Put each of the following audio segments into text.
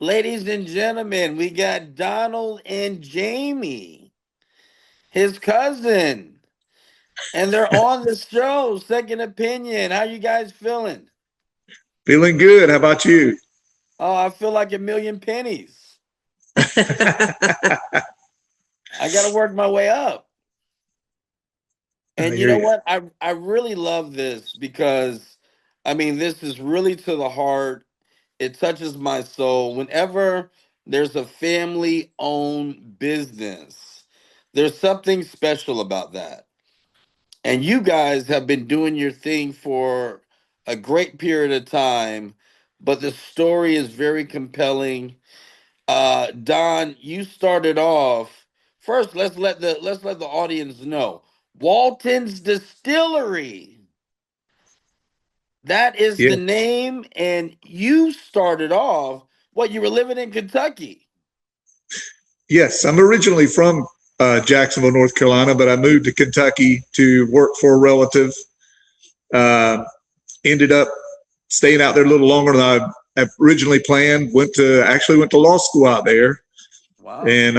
Ladies and gentlemen, we got Donald and Jamie, his cousin, and they're on the show. Second Opinion. How you guys feeling? Feeling good. How about you? Oh, I feel like a million pennies. I got to work my way up. I And you hear know you. what? I really love this because I mean, this is really to the heart. It touches my soul. Whenever there's a family owned business, there's something special about that. And you guys have been doing your thing for a great period of time, but the story is very compelling. Don, you started off first. Let's let the audience know Walton's Distillery. That is Yeah. the name, and you started off. What, you were living in Kentucky? Yes, I'm originally from Jacksonville, North Carolina, but I moved to Kentucky to work for a relative. Uh, Ended up staying out there a little longer than I originally planned. Went to law school out there, Wow. and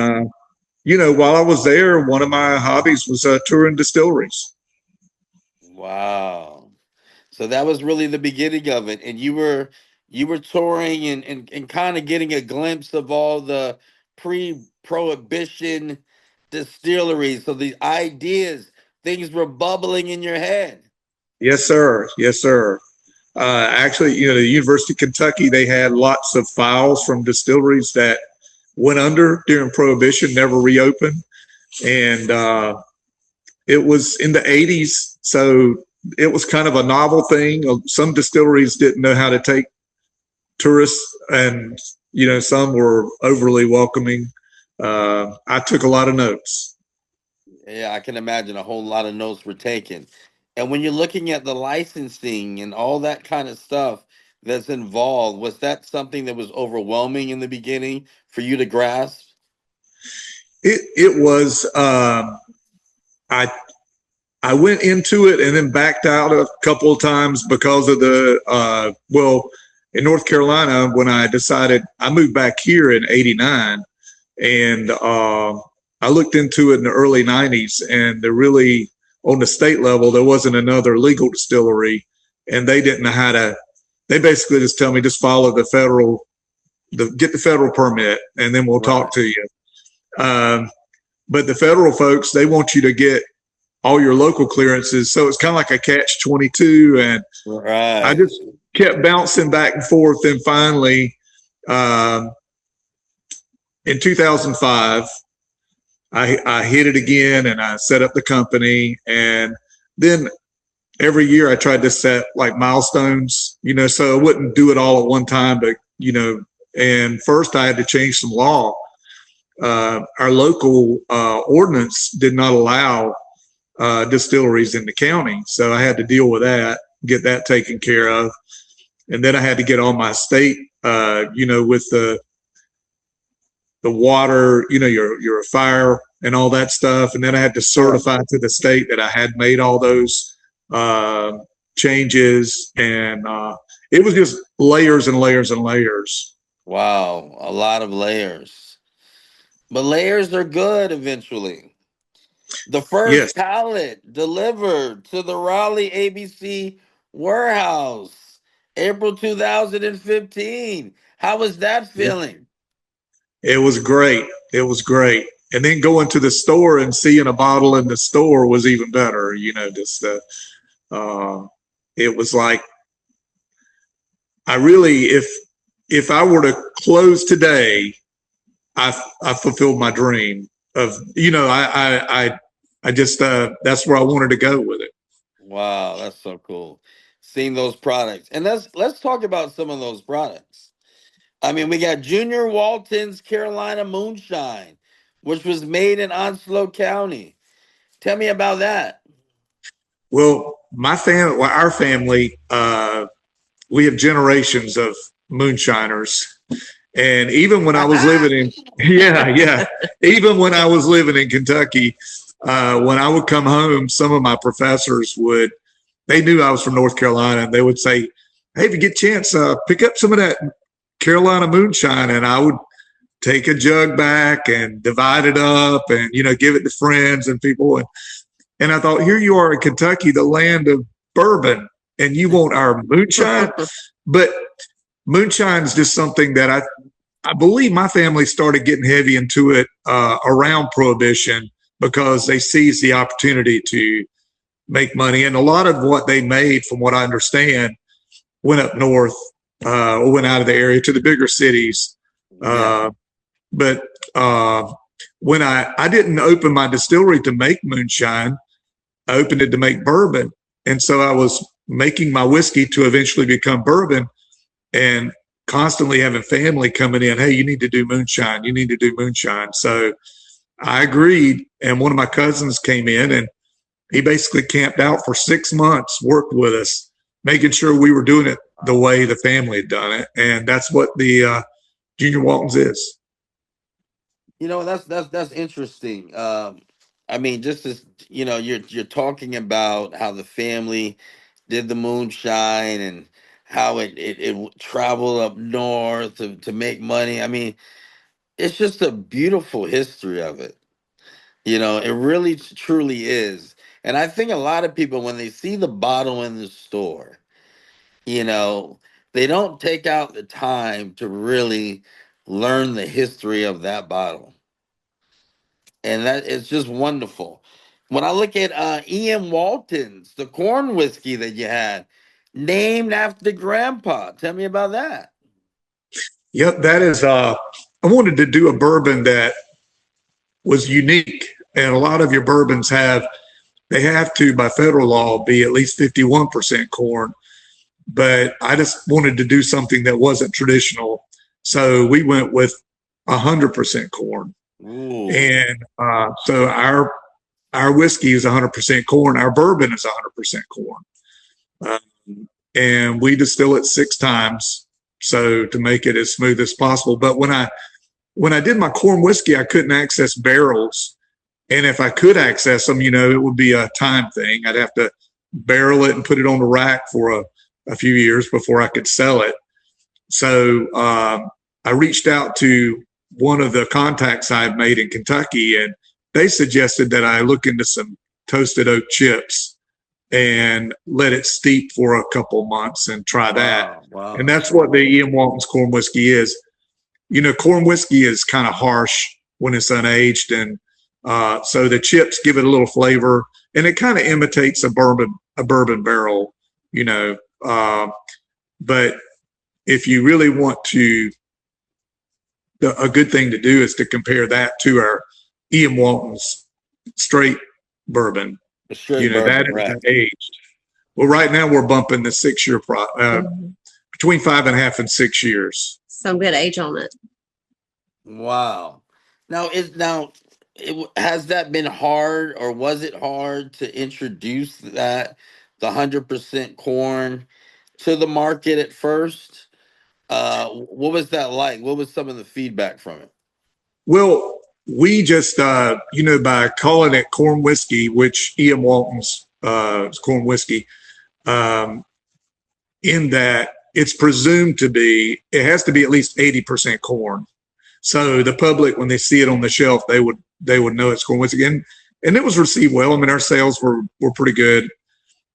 while I was there, one of my hobbies was touring distilleries. Wow. So that was really the beginning of it, and you were touring and kind of getting a glimpse of all the pre-prohibition distilleries. So the ideas, things were bubbling in your head. Yes, sir. Yes, sir. Actually, the University of Kentucky, they had lots of files from distilleries that went under during Prohibition, never reopened. And it was in the 80s. So it was kind of a novel thing. Some distilleries didn't know how to take tourists, and, some were overly welcoming. I took a lot of notes. Yeah, I can imagine a whole lot of notes were taken. And when you're looking at the licensing and all that kind of stuff that's involved, was that something that was overwhelming in the beginning for you to grasp? It was, I I went into it and then backed out a couple of times because of in North Carolina, when I decided I moved back here in '89, and I looked into it in the early '90s, and there really, on the state level, there wasn't another legal distillery, and they didn't know how to. They basically just tell me, just follow get the federal permit, and then we'll talk Right. to you. Um, but the federal folks, they want you to get all your local clearances. So it's kind of like a catch-22. And I Right. just kept bouncing back and forth. And finally, um, in 2005, I hit it again, and I set up the company. And then every year I tried to set like milestones, so I wouldn't do it all at one time, but, and first I had to change some law. Our local ordinance did not allow distilleries in the county. So I had to deal with that, get that taken care of. And then I had to get on my state, with the water, your fire and all that stuff. And then I had to certify to the state that I had made all those changes. And it was just layers and layers and layers. Wow. A lot of layers. But layers are good eventually. The Yes. first pallet delivered to the Raleigh ABC warehouse, April 2015. How was that feeling? It was great. It was great. And then going to the store and seeing a bottle in the store was even better. It was like, I really, if I were to close today, I fulfilled my dream of, I just, that's where I wanted to go with it. Wow, that's so cool. Seeing those products. And let's talk about some of those products. I mean, we got Junior Walton's Carolina Moonshine, which was made in Onslow County. Tell me about that. Well, our family, we have generations of moonshiners. And even when I was living in, yeah, even when I was living in Kentucky, when I would come home, some of my professors they knew I was from North Carolina, and they would say, "Hey, if you get a chance, pick up some of that Carolina moonshine, and I would take a jug back and divide it up and, give it to friends and people. And I thought, here you are in Kentucky, the land of bourbon, and you want our moonshine. But moonshine is just something that I believe my family started getting heavy into it around Prohibition, because they seized the opportunity to make money. And a lot of what they made, from what I understand, went up north, or went out of the area to the bigger cities. Yeah. But when I didn't open my distillery to make moonshine, I opened it to make bourbon. And so I was making my whiskey to eventually become bourbon, and constantly having family coming in. Hey, you need to do moonshine. You need to do moonshine. So I agreed. And one of my cousins came in, and he basically camped out for 6 months, worked with us, making sure we were doing it the way the family had done it. And that's what the Junior Waltons is. That's interesting. I mean, just as you're talking about how the family did the moonshine and how it traveled up north to make money. I mean, it's just a beautiful history of it. It really truly is. And I think a lot of people, when they see the bottle in the store, you know, they don't take out the time to really learn the history of that bottle. And that is just wonderful. When I look at Ian Walton's, the corn whiskey that you had, named after Grandpa. Tell me about that. Yep, that is. I wanted to do a bourbon that was unique, and a lot of your bourbons they have to, by federal law, be at least 51% corn. But I just wanted to do something that wasn't traditional, so we went with 100% corn. Ooh. And so our whiskey is 100% corn. Our bourbon is 100% corn. And we distill it 6 times, so to make it as smooth as possible. But when I did my corn whiskey, I couldn't access barrels, and if I could access them, it would be a time thing. I'd have to barrel it and put it on the rack for a few years before I could sell it. So I reached out to one of the contacts I've made in Kentucky, and they suggested that I look into some toasted oak chips and let it steep for a couple months and try that. Wow. Wow. And That's that's what cool. the Ian Walton's corn whiskey is. Corn whiskey is kind of harsh when it's unaged, and so the chips give it a little flavor, and it kind of imitates a bourbon barrel. You know, but if you really want to, a good thing to do is to compare that to our Ian Walton's straight bourbon. A straight That bourbon, is right? aged. Well, right now we're bumping the 6 year between 5.5 and 6 years. Some good age on it. Wow. Has that been hard, or was it hard to introduce the 100% corn to the market at first? What was that like? What was some of the feedback from it? Well, we just, by calling it corn whiskey, which Ian Walton's is corn whiskey, in that it's presumed to be, it has to be at least 80% corn. So the public, when they see it on the shelf, they would know it's corn whiskey. And it was received well. I mean, our sales were pretty good.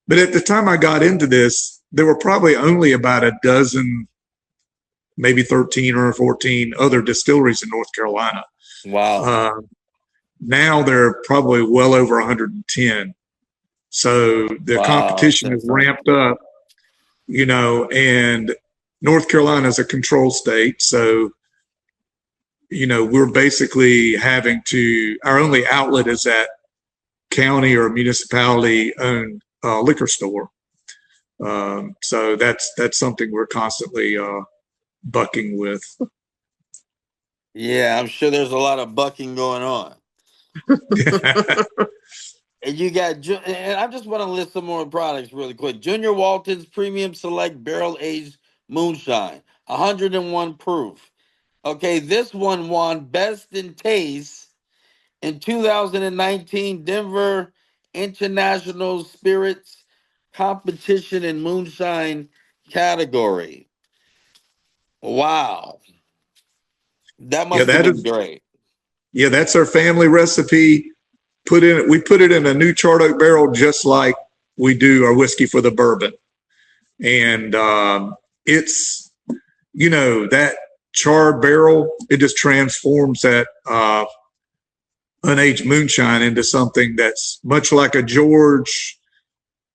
But at the time I got into this, there were probably only about a dozen, maybe 13 or 14 other distilleries in North Carolina. Wow. Now they're probably well over 110. So the Wow. competition has ramped up, and North Carolina is a control state. So, we're basically having to, our only outlet is that county or municipality owned liquor store. So that's something we're constantly bucking with. Yeah, I'm sure there's a lot of bucking going on. And you got, and I just want to list some more products really quick. Junior Walton's Premium Select Barrel Aged Moonshine, 101 proof. Okay, this one won Best in Taste in 2019 Denver International Spirits Competition in Moonshine category. Wow. That Yeah, must have that been is. great. Yeah, that's our family recipe. We put it in a new charred oak barrel, just like we do our whiskey for the bourbon. And it's, that charred barrel, it just transforms that unaged moonshine into something that's much like a George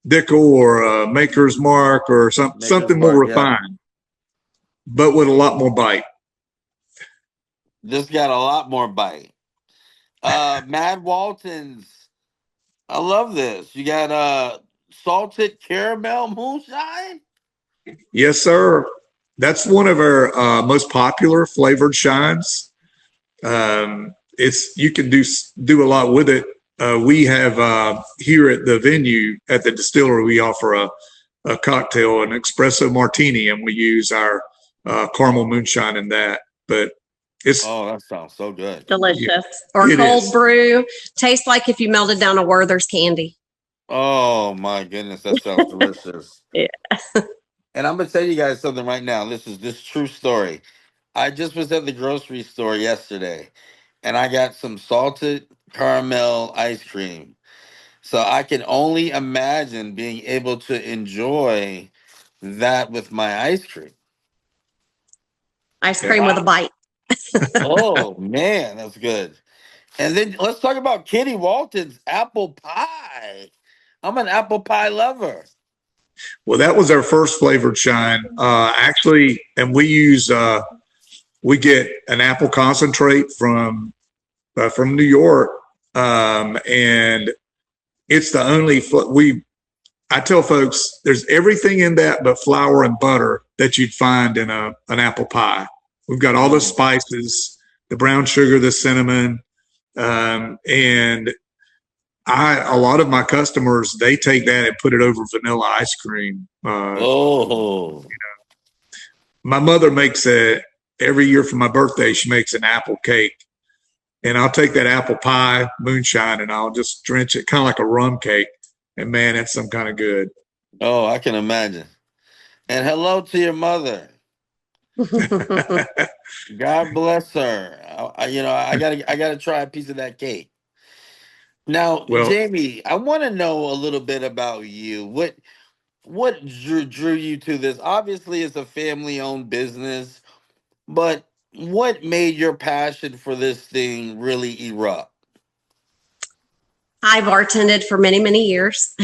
Dickel or a Maker's Mark or Maker's something more Mark, yeah. refined, but with a lot more bite. This got a lot more bite. Mad Waltons. I love this. You got salted caramel moonshine. Yes, sir. That's one of our most popular flavored shines. It's you can do a lot with it. We have here at the venue at the distillery, we offer a cocktail, an espresso martini, and we use our caramel moonshine in that. But it's Oh, that sounds so good. yeah, Delicious. Or it cold is. brew. Tastes like if you melted down a Werther's candy. Oh my goodness, that sounds delicious. Yeah. And I'm gonna tell you guys something right now. This true story. I just was at the grocery store yesterday, and I got some salted caramel ice cream. So I can only imagine being able to enjoy that with my ice cream. Ice Yeah. cream with a Wow. bite. Oh man, that's good. And then let's talk about Kitty Walton's apple pie. I'm an apple pie lover. Well, that was our first flavored shine, actually, and we get an apple concentrate from New York, and it's the only we. I tell folks there's everything in that but flour and butter that you'd find in an apple pie. We've got all the spices, the brown sugar, the cinnamon, and a lot of my customers, they take that and put it over vanilla ice cream. Oh, My mother makes every year for my birthday. She makes an apple cake, and I'll take that apple pie moonshine and I'll just drench it, kind of like a rum cake. And man, it's some kind of good. oh, I can imagine. And hello to your mother. God bless her. I gotta try a piece of that cake. Now, Well, Jamie, I want to know a little bit about you. What drew you to this? Obviously, it's a family-owned business, but what made your passion for this thing really erupt? I bartended for many, many years.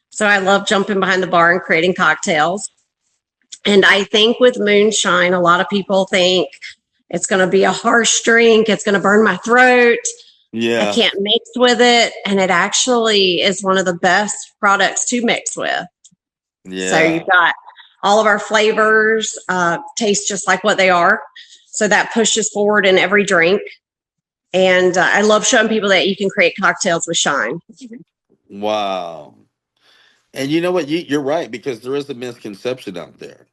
So I love jumping behind the bar and creating cocktails. And I think with moonshine, a lot of people think it's going to be a harsh drink. It's going to burn my throat. I Yeah, can't mix with it. And it actually is one of the best products to mix with. So yeah. you've got all of our flavors, taste just like what they are. So that pushes forward in every drink. And I love showing people that you can create cocktails with shine. Wow. And you know what? You're right, because there is a misconception out there.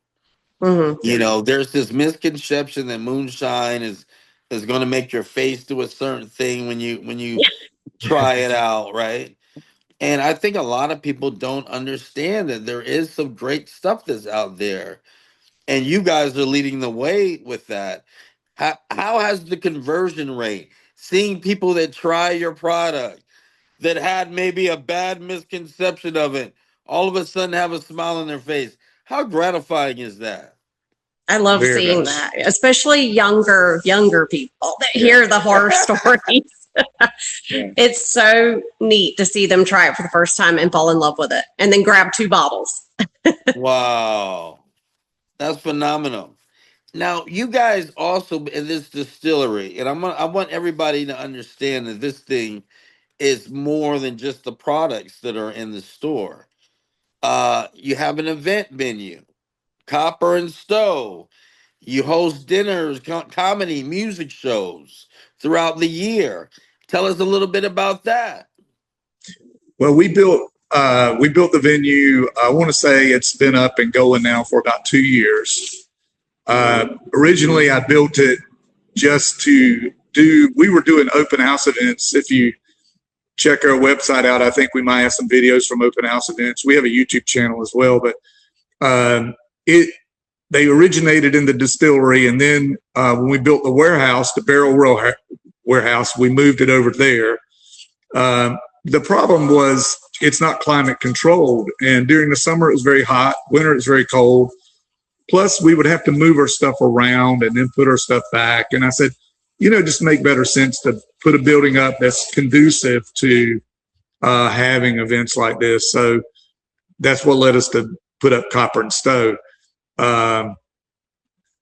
Mm-hmm. There's this misconception that moonshine is going to make your face do a certain thing when you try it out, right? And I think a lot of people don't understand that there is some great stuff that's out there, and you guys are leading the way with that. How has the conversion rate? Seeing people that try your product that had maybe a bad misconception of it, all of a sudden have a smile on their face. How gratifying is that? I love very seeing nice. that, especially younger people that Yeah. hear the horror stories. Yeah. It's so neat to see them try it for the first time and fall in love with it and then grab 2 bottles. Wow. That's phenomenal. Now, you guys also in this distillery, and I want everybody to understand that this thing is more than just the products that are in the store. You have an event venue, Copper and Stove. You host dinners, comedy, music shows throughout the year. Tell us a little bit about that. Well, we built the venue. I want to say it's been up and going now for about 2 years. Originally, I built it just to do. We were doing open house events. If you check our website out, I think we might have some videos from open house events. We have a YouTube channel as well, but it they originated in the distillery, and then when we built the warehouse, the barrel warehouse, we moved it over there. The problem was it's not climate controlled, and during the summer it was very hot, winter it's very cold. Plus, we would have to move our stuff around and then put our stuff back. And I said, just make better sense to put a building up that's conducive to having events like this. So that's what led us to put up Copper and Stove.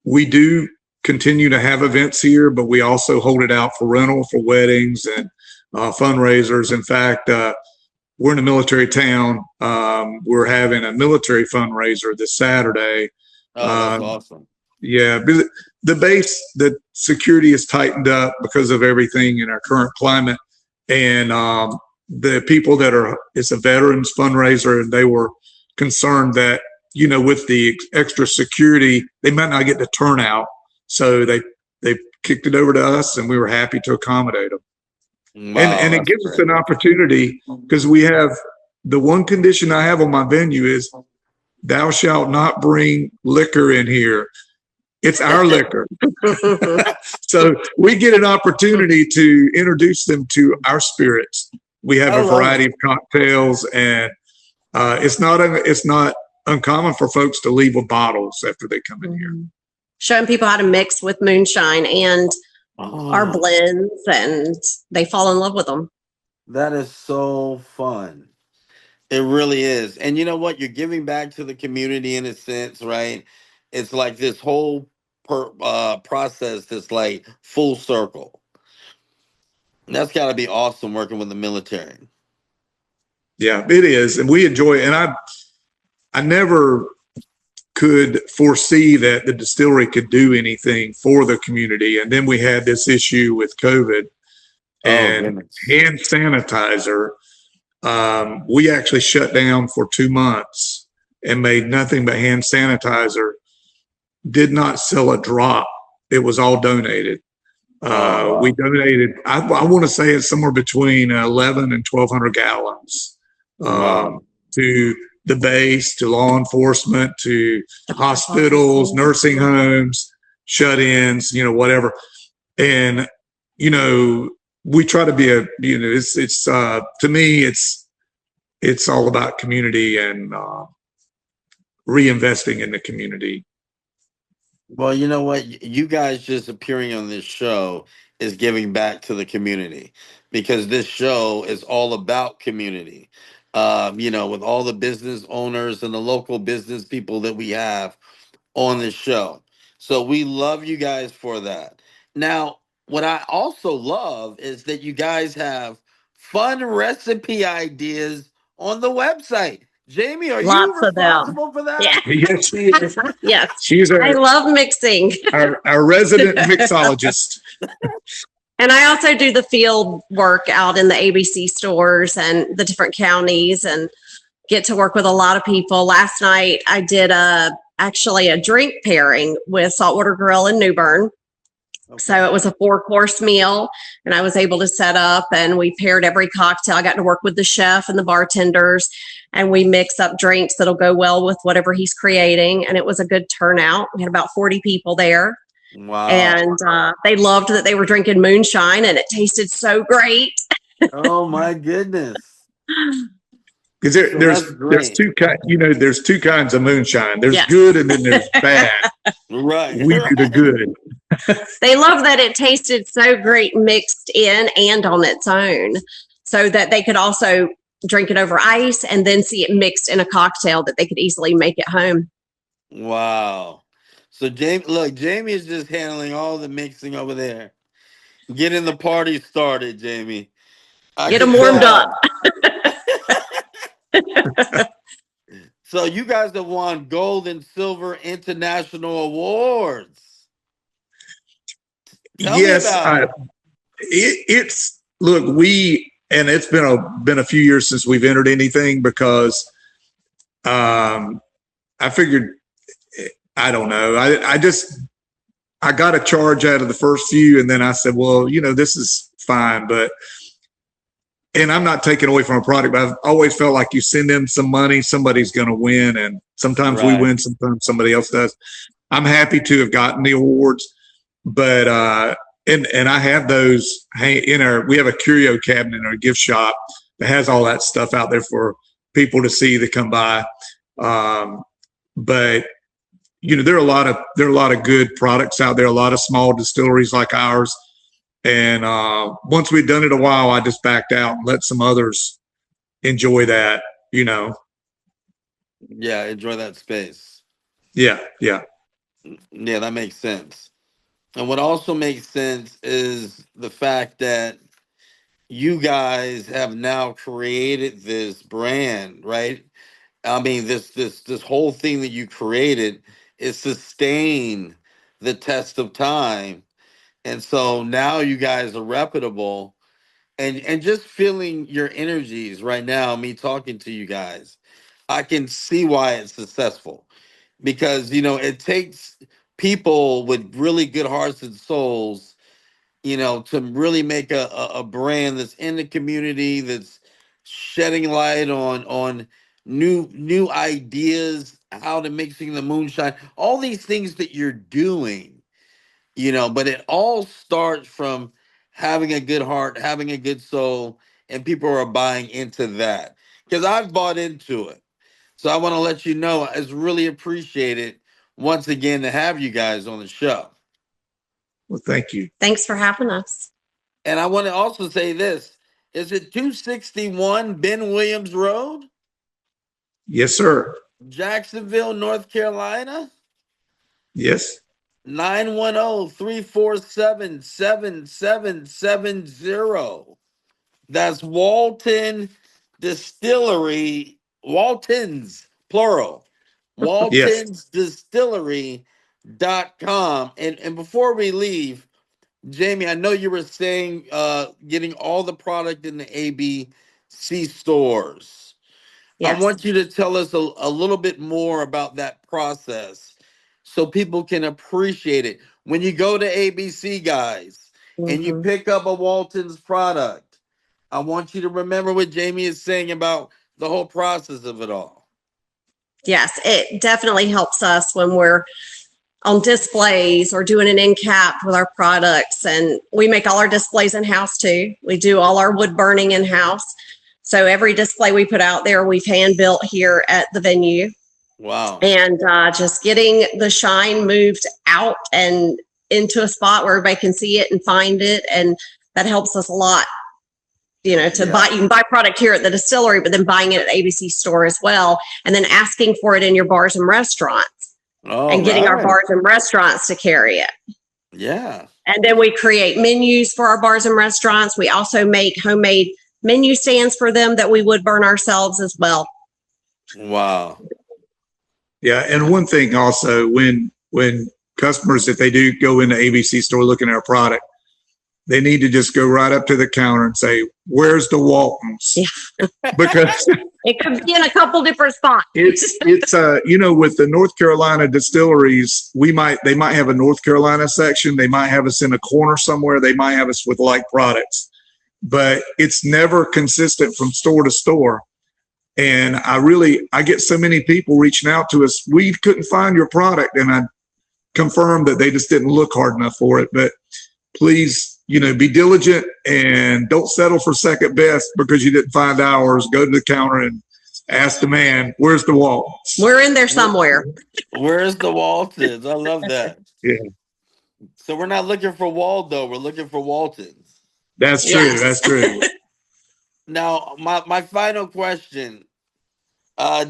We do continue to have events here, but we also hold it out for rental for weddings and fundraisers. In fact, we're in a military town. We're having a military fundraiser this Saturday. Oh, that's awesome. Yeah, the security is tightened up because of everything in our current climate, and the people it's a veterans fundraiser, and they were concerned that with the extra security they might not get the turnout, so they kicked it over to us, and we were happy to accommodate them. Wow, and it gives us an opportunity, because we have the one condition I have on my venue is thou shalt not bring liquor in here. It's our liquor. So we get an opportunity to introduce them to our spirits. We have a variety of cocktails, and it's not uncommon for folks to leave with bottles after they come in here. Showing people how to mix with moonshine and our blends, and they fall in love with them. That is so fun. It really is. And you know what? You're giving back to the community in a sense, right? It's like this whole process that's like full circle. That's got to be awesome working with the military. Yeah, it is. And we enjoy it. And I never could foresee that the distillery could do anything for the community. And then we had this issue with COVID and hand sanitizer. We actually shut down for 2 months and made nothing but hand sanitizer. Did not sell a drop. It was all donated. We donated, I want to say it's somewhere between 11 and 1,200 gallons to the base, to law enforcement, to hospitals, nursing homes, shut-ins, whatever. And, we try to be it's to me, it's all about community and reinvesting in the community. Well, you know what? You guys just appearing on this show is giving back to the community, because this show is all about community. With all the business owners and the local business people that we have on this show. So we love you guys for that. Now, what I also love is that you guys have fun recipe ideas on the website. Jamie, are you responsible for that? Yeah. Yes, she is. Yes. She's I love mixing. Our resident mixologist. And I also do the field work out in the ABC stores and the different counties, and get to work with a lot of people. Last night I did actually a drink pairing with Saltwater Grill in New Bern. Okay. So it was a 4-course meal, and I was able to set up, and we paired every cocktail. I got to work with the chef and the bartenders, and we mix up drinks that'll go well with whatever he's creating. And it was a good turnout. We had about 40 people there. Wow. And they loved that they were drinking moonshine, and it tasted so great. Oh my goodness. Because there's two there's two kinds of moonshine. There's good, and then there's bad. Right. We do the good. They love that it tasted so great mixed in and on its own, so that they could also drink it over ice and then see it mixed in a cocktail that they could easily make at home. Wow. So Jamie is just handling all the mixing over there. Getting the party started, Jamie. Get them warmed up. So you guys have won gold and silver international awards. Yes, it's been a few years since we've entered anything, because I figured, I don't know, I got a charge out of the first few, and then I said, well, this is fine, and I'm not taking away from a product, but I've always felt like you send them some money, somebody's going to win, and sometimes we win, sometimes somebody else does. I'm happy to have gotten the awards, but and I have those in we have a curio cabinet in our gift shop that has all that stuff out there for people to see that come by. But there are a lot of good products out there, a lot of small distilleries like ours. And once we'd done it a while, I just backed out and let some others enjoy that, Yeah, enjoy that space. Yeah. Yeah, that makes sense. And what also makes sense is the fact that you guys have now created this brand, right? I mean, this whole thing that you created is sustained the test of time. And so now you guys are reputable, and just feeling your energies right now, me talking to you guys, I can see why it's successful, because it takes people with really good hearts and souls, to really make a brand that's in the community, that's shedding light on new ideas, how to mixing the moonshine, all these things that you're doing, but it all starts from having a good heart, having a good soul, and people are buying into that, because I've bought into it. So I want to let you know it's really appreciated once again to have you guys on the show. Well, thank you. Thanks for having us. And I want to also say this. Is it 261 Ben Williams Road? Yes, sir. Jacksonville, North Carolina? Yes. 910-347-7770. That's Walton Distillery, Waltons, plural. Yes. WaltonsDistillery.com. And before we leave, Jamie, I know you were saying getting all the product in the ABC stores. I Yes. want you to tell us a little bit more about that process so people can appreciate it. When you go to ABC, guys, and you pick up a Walton's product, I want you to remember what Jamie is saying about the whole process of it all. Yes, it definitely helps us when we're on displays or doing an ENCT with our products. And we make all our displays in-house too. We do all our wood burning in-house. So every display we put out there, we've hand built here at the venue. Wow. And just getting the shine moved out and into a spot where everybody can see it and find it. And that helps us a lot, buy, you can buy product here at the distillery, but then buying it at ABC store as well. And then asking for it in your bars and restaurants. And getting our bars and restaurants to carry it. Yeah. And then we create menus for our bars and restaurants. We also make homemade menu stands for them that we would burn ourselves as well. Wow. Yeah. And one thing also, when customers, if they do go in the ABC store looking at our product, they need to just go right up to the counter and say, "Where's the Waltons?" Yeah. Because it could be in a couple different spots. It's with the North Carolina distilleries, they might have a North Carolina section. They might have us in a corner somewhere. They might have us with like products, but it's never consistent from store to store. And I get so many people reaching out to us. We couldn't find your product, and I confirmed that they just didn't look hard enough for it. But please, be diligent and don't settle for second best because you didn't find ours. Go to the counter and ask the man, "Where's the Waltons?" We're in there somewhere. Where's the Waltons? I love that. Yeah. So we're not looking for Waldo. We're looking for Waltons. That's true. Yes. That's true. Now, my final question.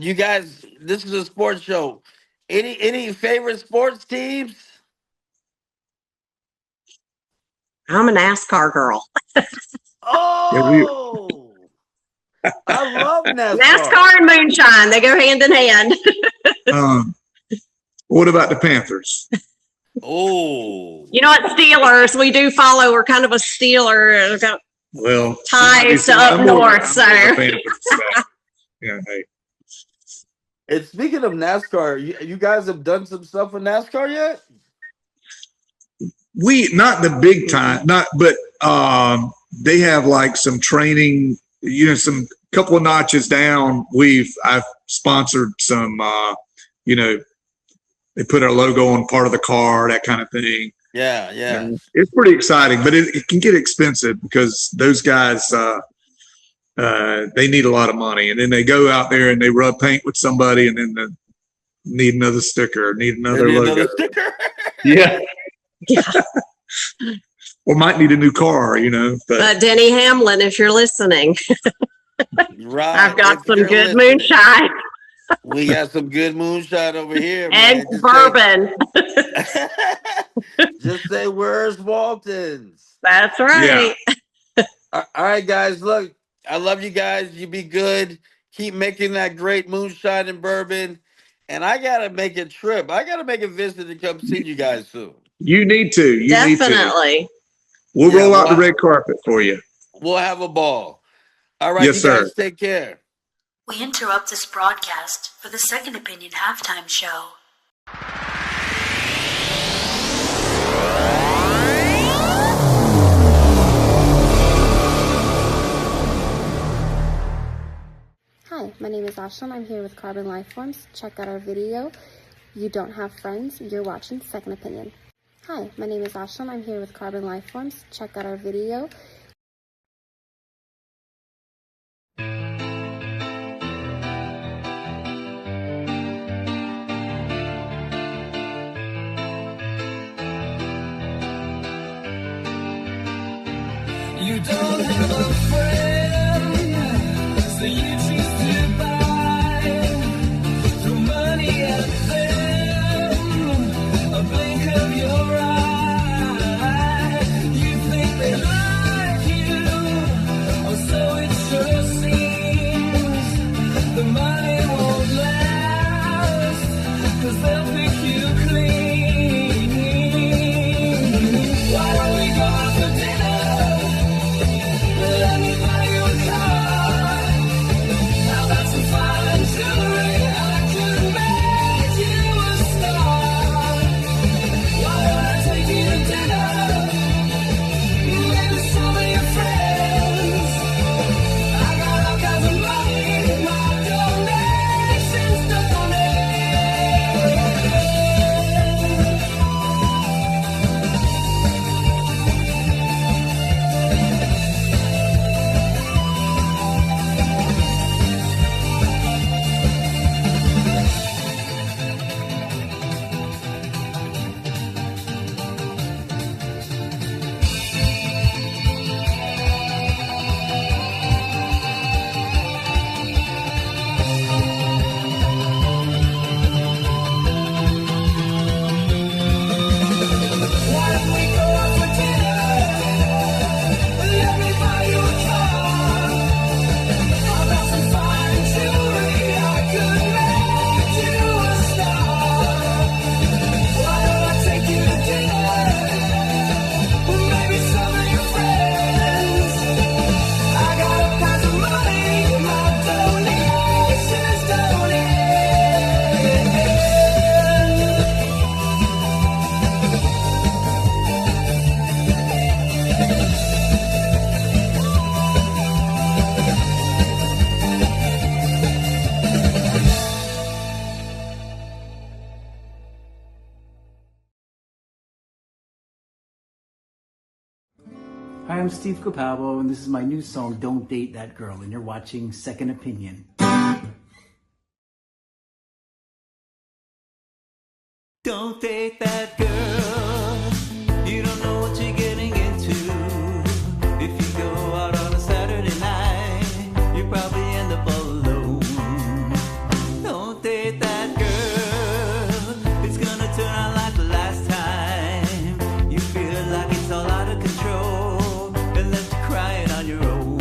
You guys, this is a sports show. Any favorite sports teams? I'm a NASCAR girl. Oh, I love NASCAR. NASCAR and moonshine, they go hand in hand. What about the Panthers? Oh. You know what, Steelers, we do follow. We're kind of a Steeler. Well, ties to up north, so. Yeah, hey. And speaking of NASCAR, you guys have done some stuff with NASCAR yet? Not the big time, but they have like some training, some couple of notches down. I've sponsored some, They put our logo on part of the car, that kind of thing. Yeah, yeah. And it's pretty exciting, but it can get expensive because those guys, they need a lot of money. And then they go out there and they rub paint with somebody and then they need another sticker, need They another need logo. another sticker. Yeah. Yeah. Or might need a new car, you know. But Denny Hamlin, if you're listening, Right. I've got If some you're good listening. moonshine We got some good moonshine over here, and man. Just bourbon. just say, where's Walton's? That's right. All right, guys. Look, I love you guys. You be good. Keep making that great moonshine and bourbon. And I gotta make a trip. I gotta make a visit to come see you guys soon. you need to. You need to. Definitely. We'll Yeah, roll out the red carpet for you. We'll have a ball. All right, Yes, you sir. guys take care. We interrupt this broadcast for the Second Opinion halftime show. Hi, my name is Ashlyn. I'm here with Carbon Lifeforms. Check out our video. You don't have friends. You're watching Second Opinion. Hi, my name is Ashlyn. I'm here with Carbon Lifeforms. Check out our video. You don't have a friend, so you choose to buy through money and them, a blink of your eye. You think they like you, or so it sure seems. The money won't last, 'cause they'll pick you clean. Why don't we go out for dinner? Let me buy you a car. How about some fine jewelry? I could make you a star. Why don't I take you to dinner? Maybe some of your friends. I got all kinds of money. My donations Why don't we go out for dinner? Let me buy you a car. How about some fine jewelry? I could make you a star. Why don't I take you to dinner? Maybe some of your friends. I got all kinds of money. My donations don't end. Hi, I'm Steve Capalbo, and this is my new song, Don't Date That Girl, and you're watching Second Opinion. Don't date that girl. You don't know what you're getting into. If you go out on a Saturday night, you probably end up alone. Don't date that girl. It's gonna turn out like the last time. You feel like it's all out of control and left you crying on your own.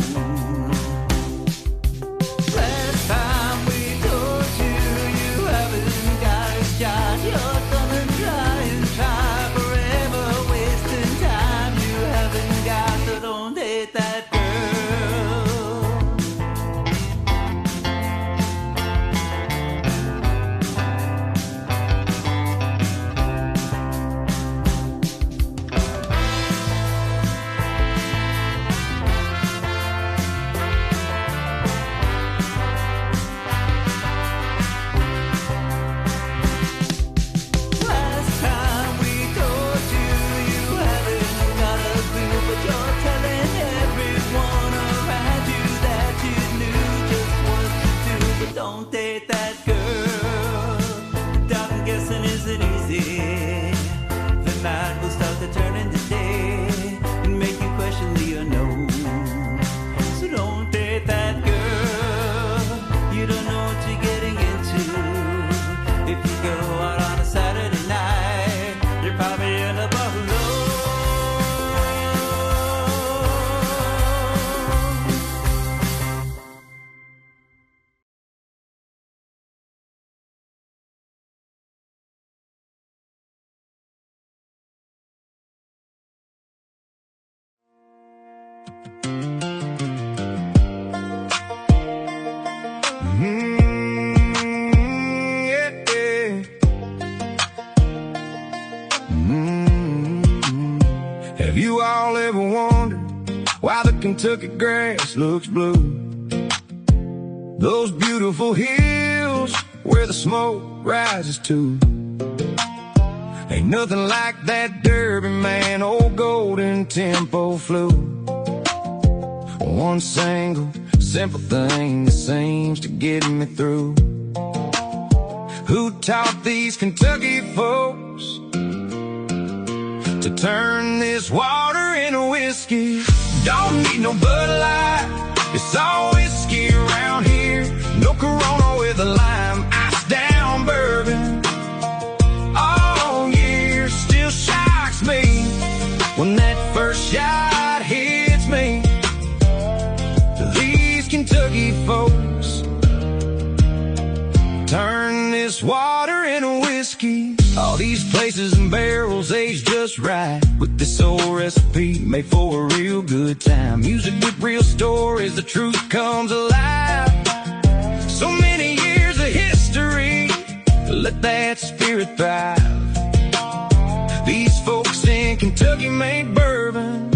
Last time we told you you haven't got a shot, you're gonna try and try. date that girl. Doubt and guessing isn't easy. The night will start to turn into day and make you question the unknown. So don't date that girl. You don't know what you're getting into. If you go out on a Saturday night, you're probably end up alone. Have you all ever wondered why the Kentucky grass looks blue? Those beautiful hills where the smoke rises to. Ain't nothing like that Derby man, old golden tempo flu. One single simple thing that seems to get me through. Who taught these Kentucky folks to turn this water into whiskey? Don't need no Bud Light, it's all whiskey around here. No Corona with a lime, ice down bourbon. All year still shocks me when that first shot hits me. These Kentucky folks turn this water into whiskey. All these places and barrels aged just right with this old recipe made for a real good time. Music with real stories, the truth comes alive. So many years of history, let that spirit thrive. These folks in Kentucky make bourbon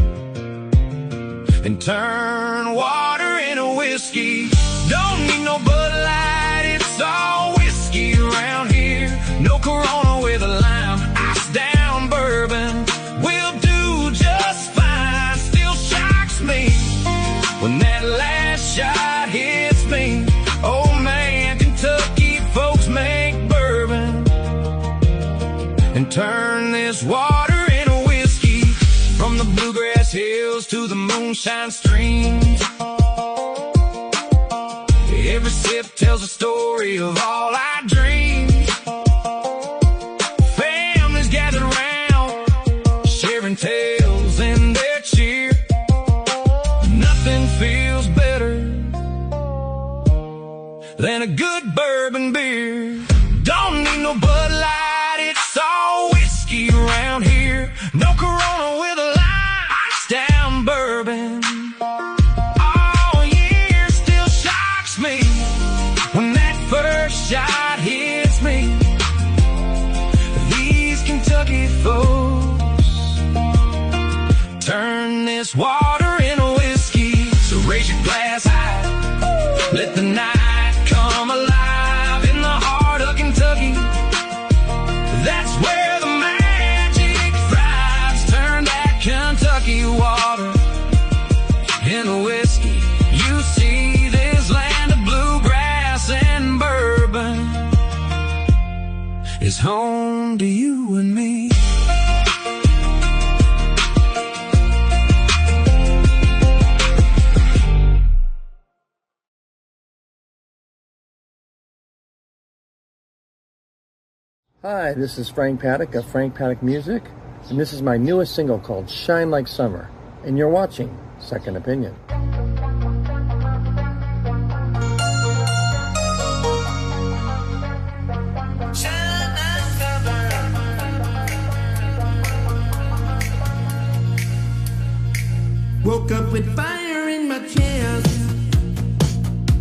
and turn water into whiskey. Don't need no Bud Light, it's all whiskey around here. No Corona with a lime, ice down bourbon will do just fine. Still shocks me when that last shot hits me. Oh man, Kentucky folks make bourbon and turn this water into whiskey. From the bluegrass hills to the moonshine streams, every sip tells a story of all our dreams. Families gathered around, sharing tales in their cheer. Nothing feels better than a good bourbon beer. Don't need no Bud Light, it's all whiskey around here. No Corona with a lime, ice down bourbon. All year still shocks me when that first shot hits me. These Kentucky folks turn this water into whiskey. So raise your glass high, let the night come alive in the heart of Kentucky. That's where the magic thrives. Turn that Kentucky water into whiskey. You see, this land of bluegrass and bourbon is home to you and me. Hi, this is Frank Paddock of Frank Paddock Music, and this is my newest single called Shine Like Summer, and you're watching Second Opinion. Woke up with fire in my chest.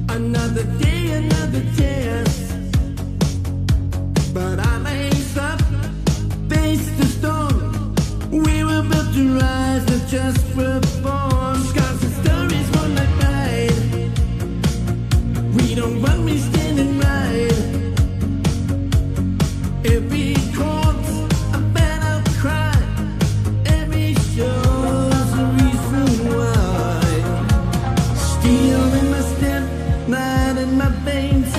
Another day, another test. But I laced up, faced the storm. We were built to rise, not just perform. Scars and stories one night ride. We don't run, we stand and ride. Every chord's a battle cry. Every show's a reason why. Steel in my step, blood in my veins.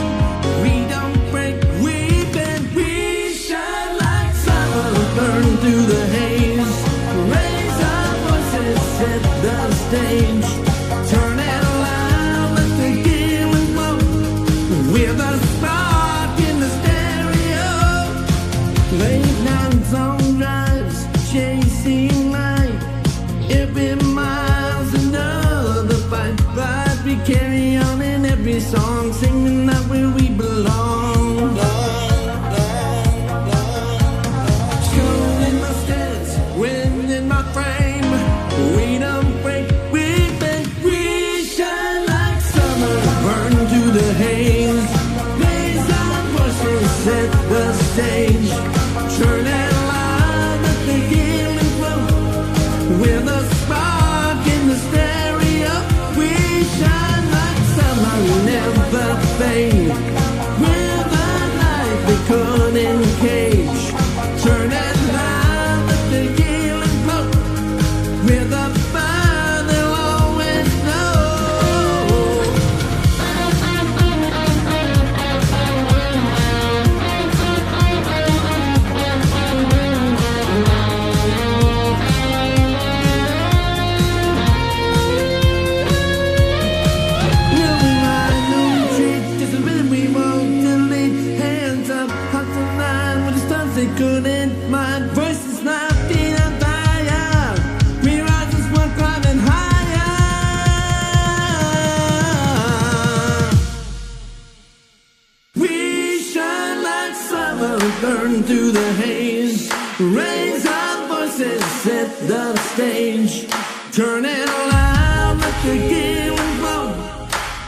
summer burn through the haze. Raise our voices, set the stage. Turn it loud, let the game flow.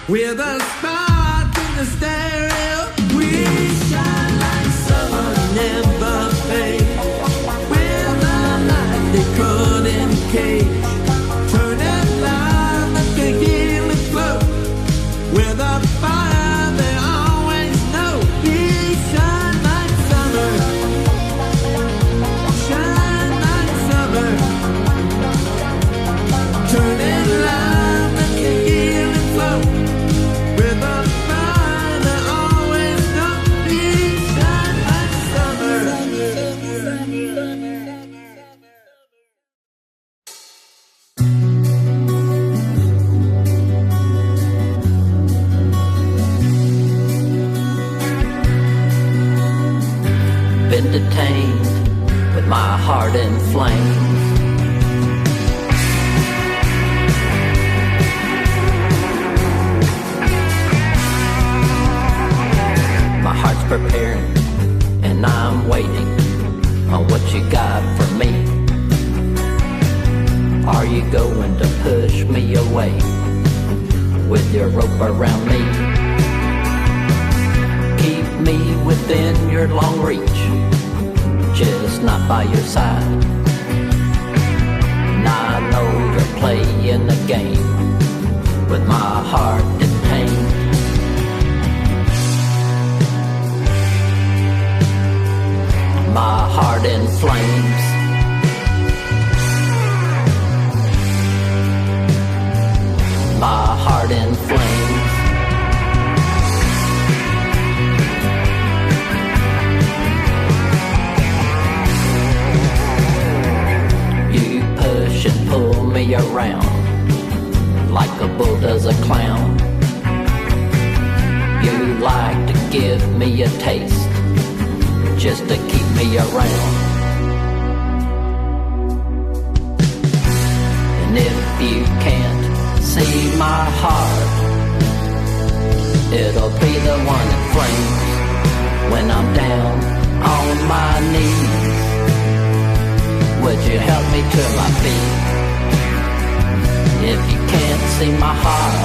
With a spark in the stereo, we shine like summer, never fade. With a light they couldn't cage. Turn it loud, let the game flow. With a fire they always know. We shine like summer, shine like summer. Turn it loud, let the game flow. With a fire they always know. We shine like summer. Been detained with my heart in flames. My heart's preparing and I'm waiting on what you got for me. Are you going to push me away with your rope around me? Keep me within your long reach, just not by your side. And I know you're playing the game with my heart detained. My heart in flames. My heart in flames. You push and pull me around like a bull does a clown. You like to give me a taste just to keep me around. And if you can't see my heart, it'll be the one in flames. When I'm down on my knees, would you help me to my feet? If you can't see my heart,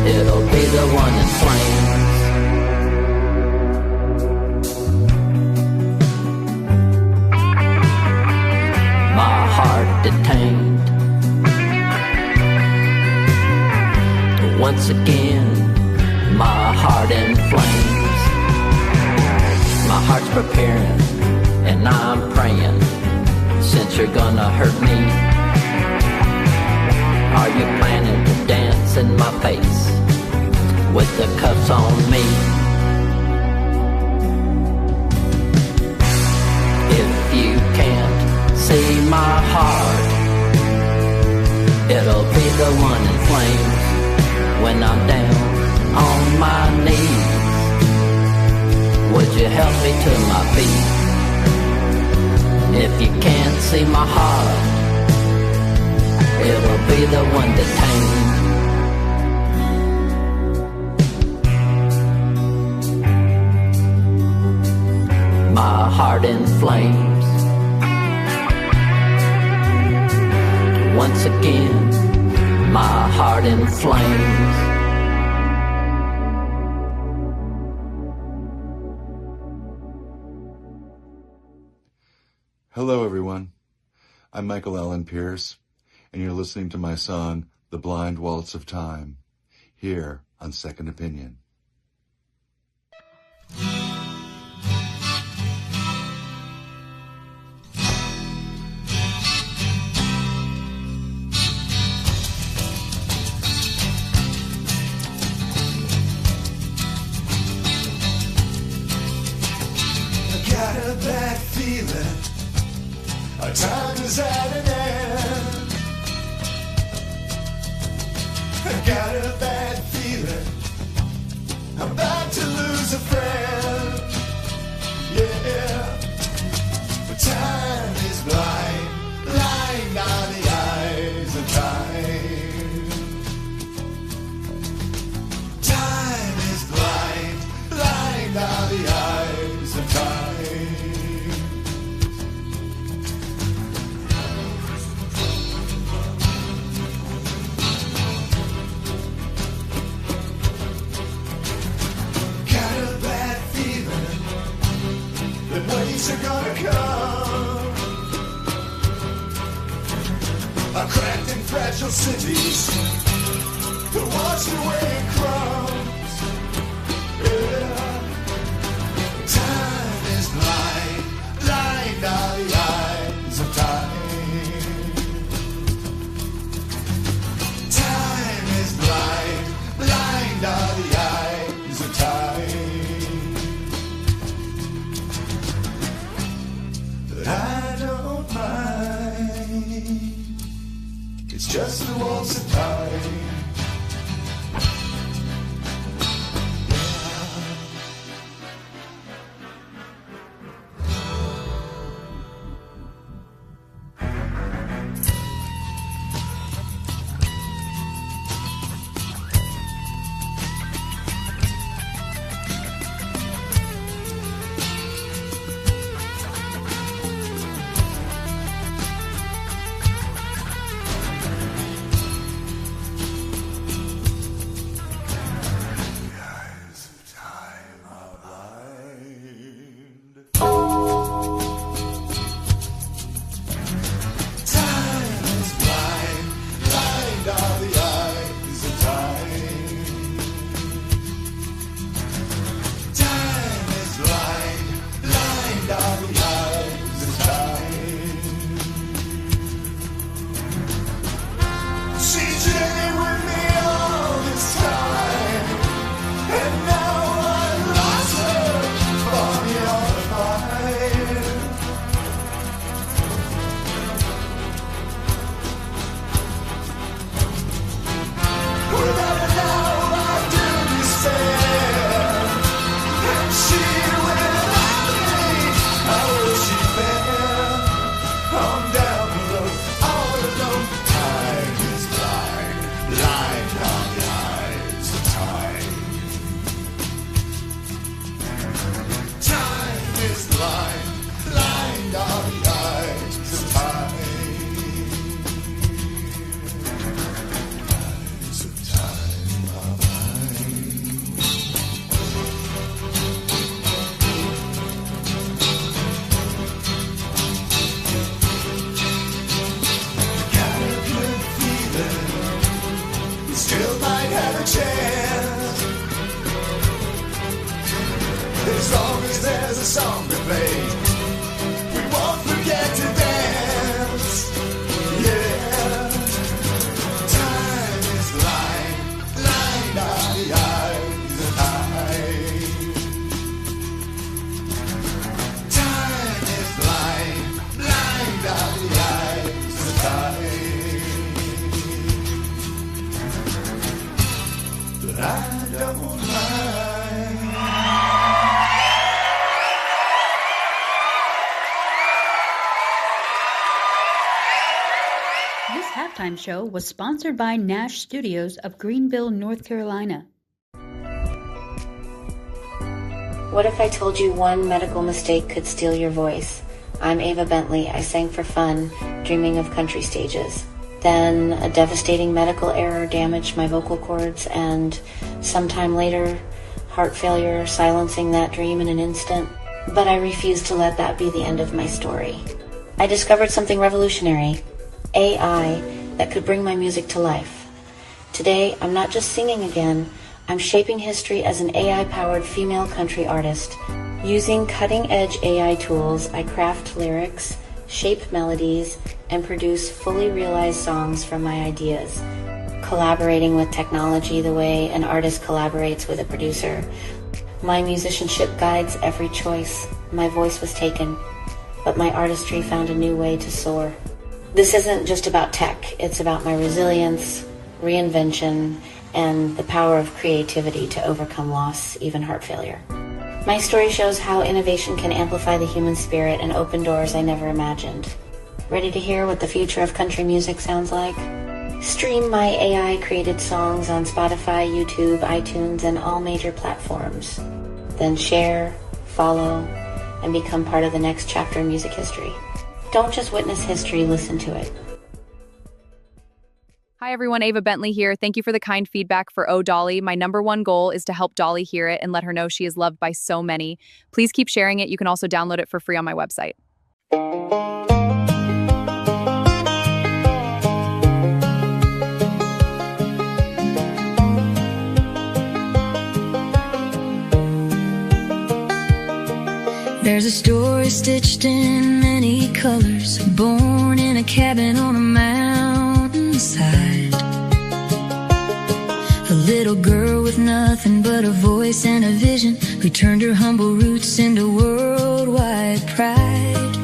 it'll be the one in flames. My heart detained. Once again, my heart in flames. My heart's preparing and I'm praying, since you're gonna hurt me. Are you planning to dance in my face with the cuffs on me? If you can't see my heart, it'll be the one in flames. When I'm down on my knees, would you help me to my feet? If you can't see my heart, it will be the one detained. My heart in flames. Once again, my heart in flames. Hello, everyone. I'm Michael Allen Pierce, and you're listening to my song, The Blind Waltz of Time, here on Second Opinion. Got a bad feeling our time is at an end. I got a bad feeling I'm about to lose a friend. Yeah, but time is blind, blind are the eyes of time. Time is blind, blind are the eyes. days are gonna come. Our cracked and fragile cities that washed away in crumbs. Yeah. Time is blind, blind are the eyes of time. Time is blind, blind are the eyes of time. But I don't mind. It's just the waltz of time. Still might have a chance, as long as there's a song to play. We won't forget to dance. Yeah. Time is blind, blind are the eyes of time. Time is blind, blind are the eyes of time. But I don't mind. This halftime show was sponsored by Nash Studios of Greenville, North Carolina. What if I told you one medical mistake could steal your voice? I'm Ava Bentley. I sang for fun, dreaming of country stages. Then a devastating medical error damaged my vocal cords, and sometime later, heart failure silencing that dream in an instant. But I refused to let that be the end of my story. I discovered something revolutionary, AI, that could bring my music to life. Today, I'm not just singing again, I'm shaping history as an AI-powered female country artist. Using cutting-edge AI tools, I craft lyrics, shape melodies, and produce fully realized songs from my ideas. Collaborating with technology the way an artist collaborates with a producer. My musicianship guides every choice. My voice was taken, but my artistry found a new way to soar. This isn't just about tech, it's about my resilience, reinvention, and the power of creativity to overcome loss, even heart failure. My story shows how innovation can amplify the human spirit and open doors I never imagined. Ready to hear what the future of country music sounds like? Stream my AI-created songs on Spotify, YouTube, iTunes, and all major platforms. Then share, follow, and become part of the next chapter in music history. Don't just witness history, listen to it. Hi everyone, Ava Bentley here. Thank you for the kind feedback for Oh Dolly. My number one goal is to help Dolly hear it and let her know she is loved by so many. Please keep sharing it. You can also download it for free on my website. There's a story stitched in many colors, born in a cabin on a mountainside. A little girl with nothing but a voice and a vision, who turned her humble roots into worldwide pride.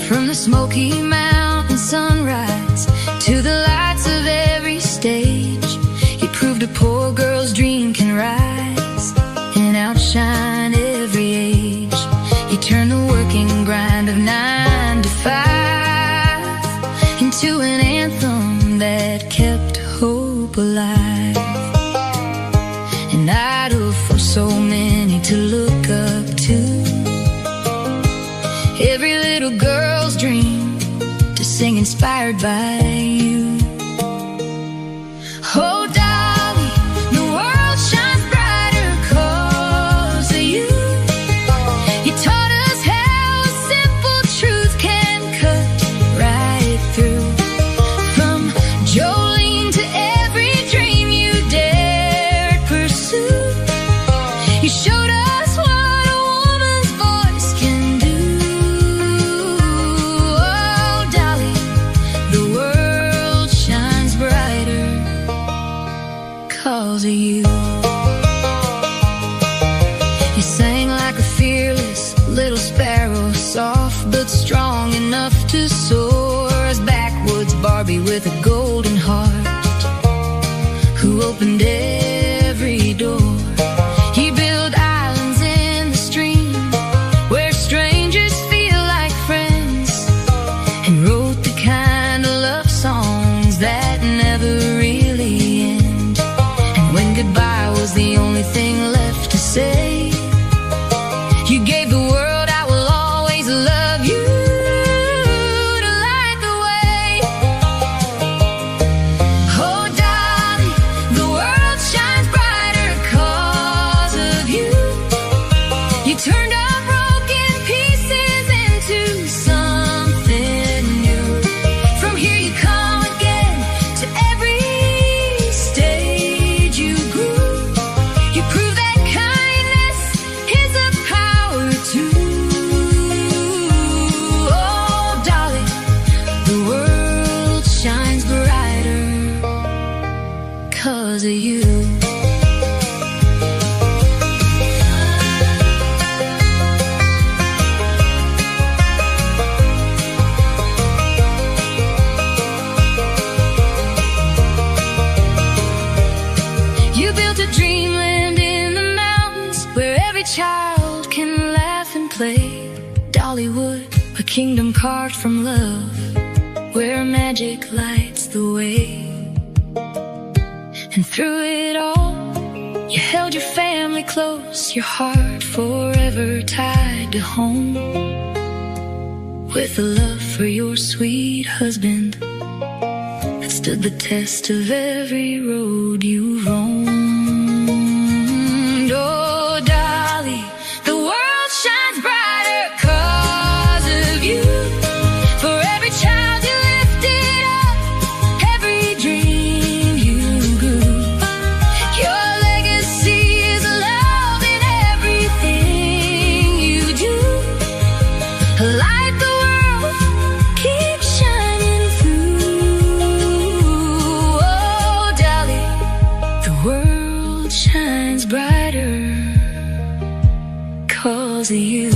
From the Smoky Mountain sunrise to the lights of every stage, he proved a poor girl's dream can rise and outshine every age. He turned the working grind of 9 to 5 into an anthem that kept hope alive, an idol for so many to look up to. Every little girl's dream to sing inspired by you. Oh, Dolly, the world shines brighter 'cause of you. You taught us how a simple truth can cut right through. From Jolene to every dream you dared pursue, you showed us what a woman's voice can do. Oh, Dolly, the world shines brighter 'cause of you. You sang like a fearless little sparrow, soft but strong enough to soar as backwoods Barbie with a golden heart, who opened every door. You built islands in the stream where strangers feel like friends, and wrote the kind of love songs that never really end. And when goodbye was the only thing left to say, you gave the world I will always love you to light the way. Oh, Dolly, the world shines brighter 'cause of you. You turned our broken pieces into something new. From here you come again, to every stage you grew. You prove that kindness is a power too. Oh, Dolly, the world shines brighter 'cause of you. You built a dreamland in the mountains where every child can laugh and play. Dollywood, a kingdom carved from love, where magic lights the way. And through it all, you held your family close, your heart forever tied to home, with a love for your sweet husband that stood the test of every road you roamed. Oh, Dolly, the world shines brighter 'cause of you. For every child you lifted up, every dream you grew. Your legacy is love in everything you do. Light the world, keep shining through. Oh, Dolly, the world shines brighter 'cause of you.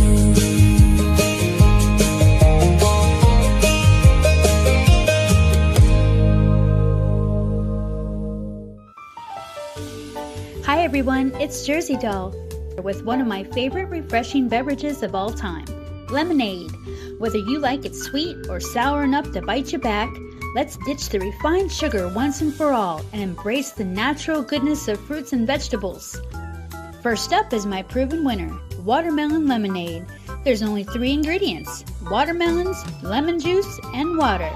Hi everyone, it's Jersey Doll with one of my favorite refreshing beverages of all time, lemonade. Whether you like it sweet or sour enough to bite you back, let's ditch the refined sugar once and for all and embrace the natural goodness of fruits and vegetables. First up is my proven winner, watermelon lemonade. There's only 3 ingredients: watermelons, lemon juice, and water.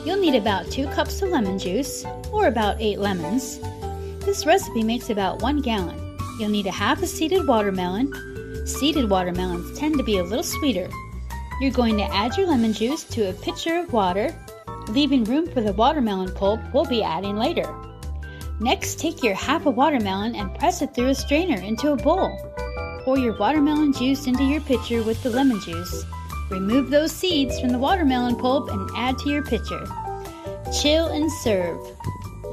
You'll need about 2 cups of lemon juice, or about 8 lemons. This recipe makes about 1 gallon. You'll need a half a seeded watermelon. Seeded watermelons tend to be a little sweeter. You're going to add your lemon juice to a pitcher of water, leaving room for the watermelon pulp we'll be adding later. Next, take your half a watermelon and press it through a strainer into a bowl. Pour your watermelon juice into your pitcher with the lemon juice. Remove those seeds from the watermelon pulp and add to your pitcher. Chill and serve.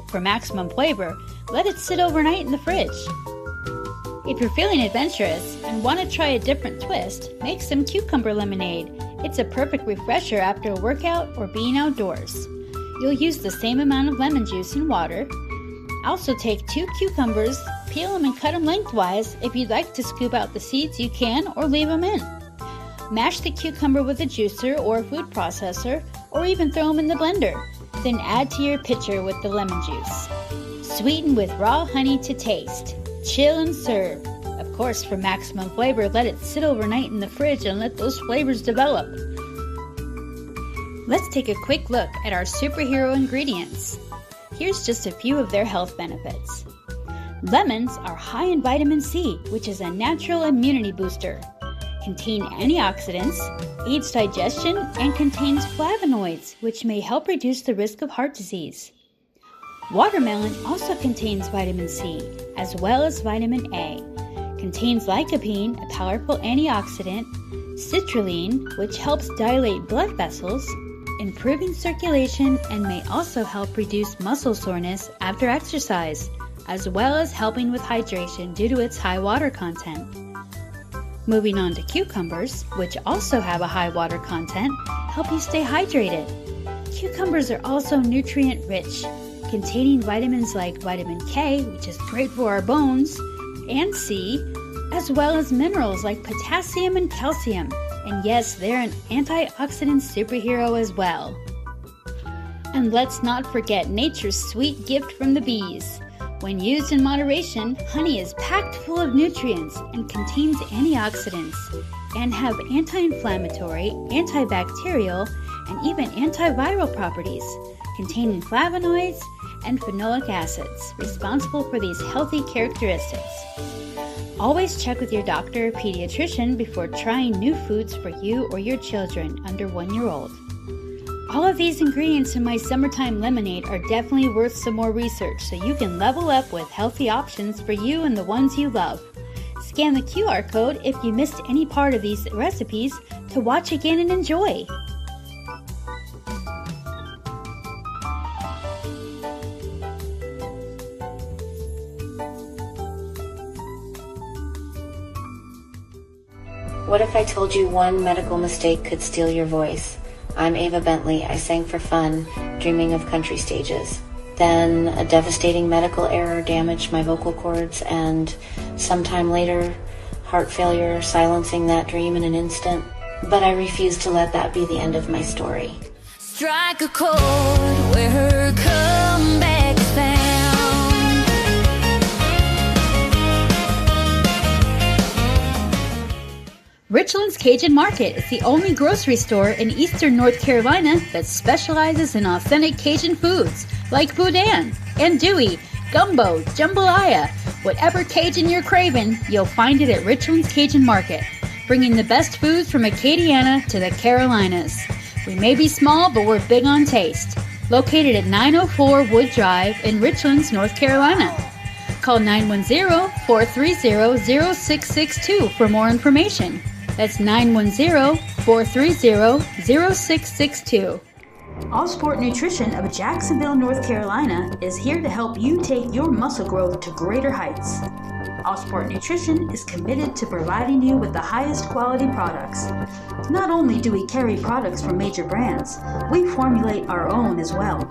For maximum flavor, let it sit overnight in the fridge. If you're feeling adventurous and want to try a different twist, make some cucumber lemonade. It's a perfect refresher after a workout or being outdoors. You'll use the same amount of lemon juice and water. Also take 2 cucumbers, peel them and cut them lengthwise. If you'd like to scoop out the seeds, you can, or leave them in. Mash the cucumber with a juicer or a food processor, or even throw them in the blender. Then add to your pitcher with the lemon juice. Sweeten with raw honey to taste. Chill and serve. Of course, for maximum flavor, let it sit overnight in the fridge and let those flavors develop. Let's take a quick look at our superhero ingredients. Here's just a few of their health benefits. Lemons are high in vitamin C, which is a natural immunity booster. Contain antioxidants, aids digestion, and contains flavonoids, which may help reduce the risk of heart disease. Watermelon also contains vitamin C, as well as vitamin A. Contains lycopene, a powerful antioxidant, citrulline, which helps dilate blood vessels, improving circulation, and may also help reduce muscle soreness after exercise, as well as helping with hydration due to its high water content. Moving on to cucumbers, which also have a high water content, help you stay hydrated. Cucumbers are also nutrient rich, containing vitamins like vitamin K, which is great for our bones, and C, as well as minerals like potassium and calcium. And yes, they're an antioxidant superhero as well. And let's not forget nature's sweet gift from the bees. When used in moderation, honey is packed full of nutrients and contains antioxidants and have anti-inflammatory, antibacterial, and even antiviral properties, containing flavonoids and phenolic acids, responsible for these healthy characteristics. Always check with your doctor or pediatrician before trying new foods for you or your children under 1 year old. All of these ingredients in my summertime lemonade are definitely worth some more research so you can level up with healthy options for you and the ones you love. Scan the QR code if you missed any part of these recipes to watch again and enjoy. What if I told you one medical mistake could steal your voice? I'm Ava Bentley. I sang for fun, dreaming of country stages. Then a devastating medical error damaged my vocal cords, and sometime later, heart failure silencing that dream in an instant. But I refuse to let that be the end of my story. Strike a chord where her comeback is found. Richland's Cajun Market is the only grocery store in eastern North Carolina that specializes in authentic Cajun foods like boudin, andouille, gumbo, jambalaya. Whatever Cajun you're craving, you'll find it at Richland's Cajun Market, bringing the best foods from Acadiana to the Carolinas. We may be small, but we're big on taste. Located at 904 Wood Drive in Richlands, North Carolina. Call 910-430-0662 for more information. That's 910-430-0662. All Sport Nutrition of Jacksonville, North Carolina is here to help you take your muscle growth to greater heights. All Sport Nutrition is committed to providing you with the highest quality products. Not only do we carry products from major brands, we formulate our own as well.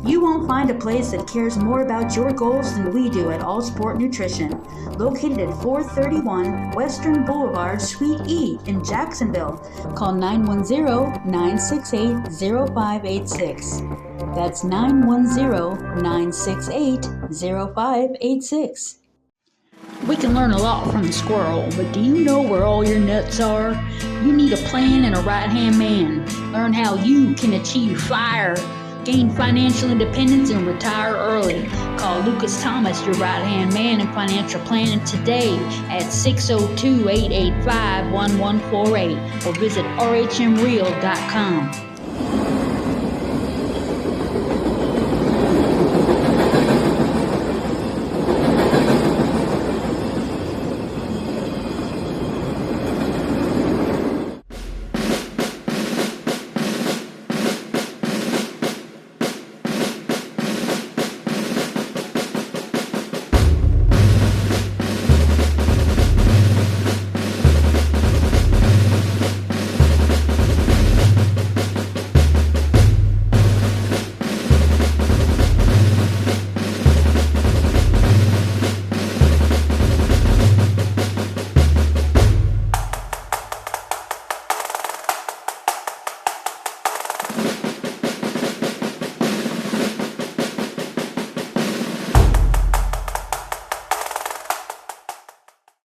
You won't find a place that cares more about your goals than we do at All Sport Nutrition, located at 431 Western Boulevard, Suite E in Jacksonville. Call 910-968-0586. That's 910-968-0586. We can learn a lot from the squirrel, but do you know where all your nuts are? You need a plan and a right-hand man. Learn how you can achieve FIRE, gain financial independence, and retire early. Call Lucas Thomas, your right-hand man in financial planning today at 602-885-1148 or visit rhmreal.com.